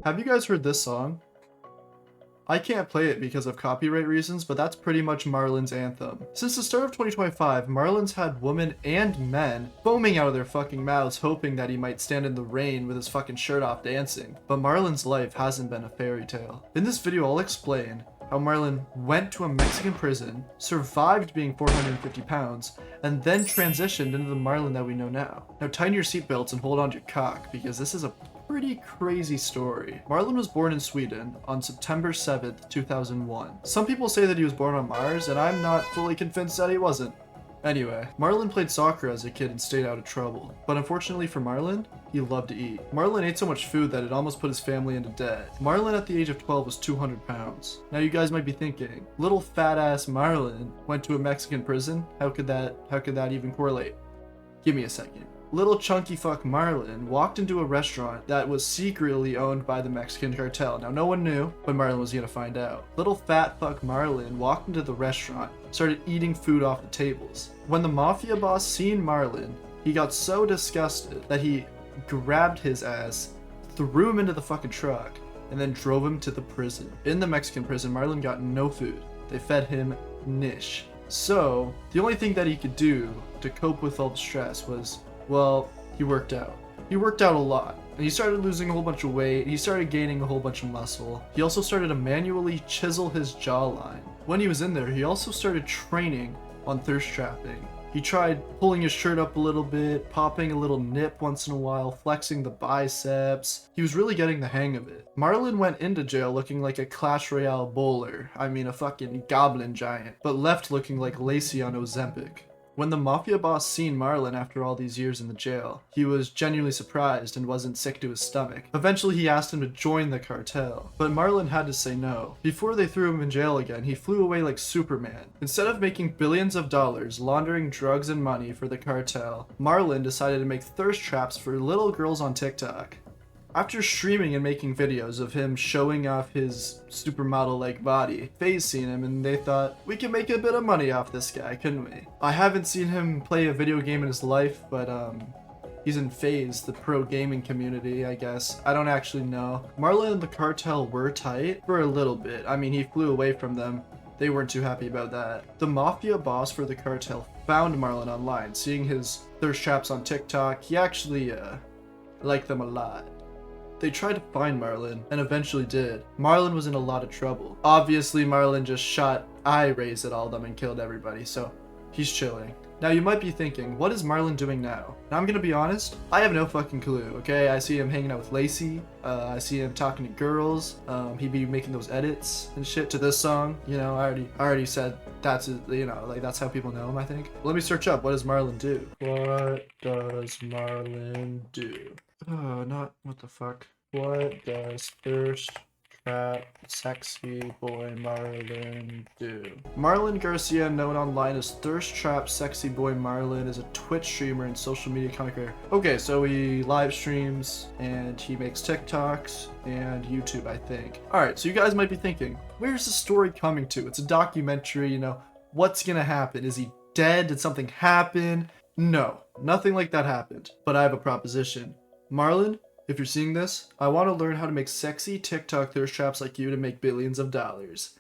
Have you guys heard this song? I can't play it because of copyright reasons, but that's pretty much Marlon's anthem. Since the start of 2025, Marlon's had women and men foaming out of their fucking mouths hoping that he might stand in the rain with his fucking shirt off dancing. But Marlon's life hasn't been a fairy tale. In this video, I'll explain how Marlon went to a Mexican prison, survived being 450 pounds, and then transitioned into the Marlon that we know now. Now tighten your seatbelts and hold on to your cock, because this is a pretty crazy story. Marlon was born in Sweden on September 7th, 2001. Some people say that he was born on Mars, and I'm not fully convinced that he wasn't. Anyway, Marlon played soccer as a kid and stayed out of trouble. But unfortunately for Marlon, he loved to eat. Marlon ate so much food that it almost put his family into debt. Marlon at the age of 12 was 200 pounds. Now you guys might be thinking, little fat ass Marlon went to a Mexican prison? How could that even correlate? Give me a second. Little chunky fuck Marlon walked into a restaurant that was secretly owned by the Mexican cartel. Now no one knew, but Marlon was gonna find out. Little fat fuck Marlon walked into the restaurant, started eating food off the tables. When the mafia boss seen Marlon, he got so disgusted that he grabbed his ass, threw him into the fucking truck, and then drove him to the prison. In the Mexican prison, Marlon got no food. They fed him niche. So the only thing that he could do to cope with all the stress was, well, he worked out. He worked out a lot, and he started losing a whole bunch of weight. He started gaining a whole bunch of muscle. He also started to manually chisel his jawline. When he was in there, he also started training on thirst trapping. He tried pulling his shirt up a little bit, popping a little nip once in a while, flexing the biceps. He was really getting the hang of it. Marlon went into jail looking like a Clash Royale bowler. I mean, a fucking goblin giant, but left looking like Lacey on Ozempic. When the mafia boss seen Marlon after all these years in the jail, he was genuinely surprised and wasn't sick to his stomach. Eventually he asked him to join the cartel, but Marlon had to say no. Before they threw him in jail again, he flew away like Superman. Instead of making billions of dollars laundering drugs and money for the cartel, Marlon decided to make thirst traps for little girls on TikTok. After streaming and making videos of him showing off his supermodel-like body, FaZe seen him and they thought, we can make a bit of money off this guy, couldn't we? I haven't seen him play a video game in his life, but he's in FaZe, the pro gaming community, I guess. I don't actually know. Marlon and the cartel were tight for a little bit. I mean, he flew away from them. They weren't too happy about that. The mafia boss for the cartel found Marlon online, seeing his thirst traps on TikTok. He actually liked them a lot. They tried to find Marlon, and eventually did. Marlon was in a lot of trouble. Obviously, Marlon just shot eye rays at all of them and killed everybody, so he's chilling. Now, you might be thinking, what is Marlon doing now? Now, I'm gonna be honest, I have no fucking clue, okay? I see him hanging out with Lacey, I see him talking to girls, he'd be making those edits and shit to this song, you know, I already said that's, you know, like, that's how people know him, I think. Let me search up, what does Marlon do? What does Marlon do? What the fuck? What does thirst trap sexy boy Marlon do? Marlon Garcia, known online as Thirst Trap Sexy Boy Marlon, is a Twitch streamer and social media content creator. Okay, so he live streams and he makes TikToks and YouTube, I think. Alright, so you guys might be thinking, where's the story coming to? It's a documentary, you know, what's gonna happen? Is he dead? Did something happen? No, nothing like that happened. But I have a proposition. Marlon, if you're seeing this, I want to learn how to make sexy TikTok thirst traps like you to make billions of dollars.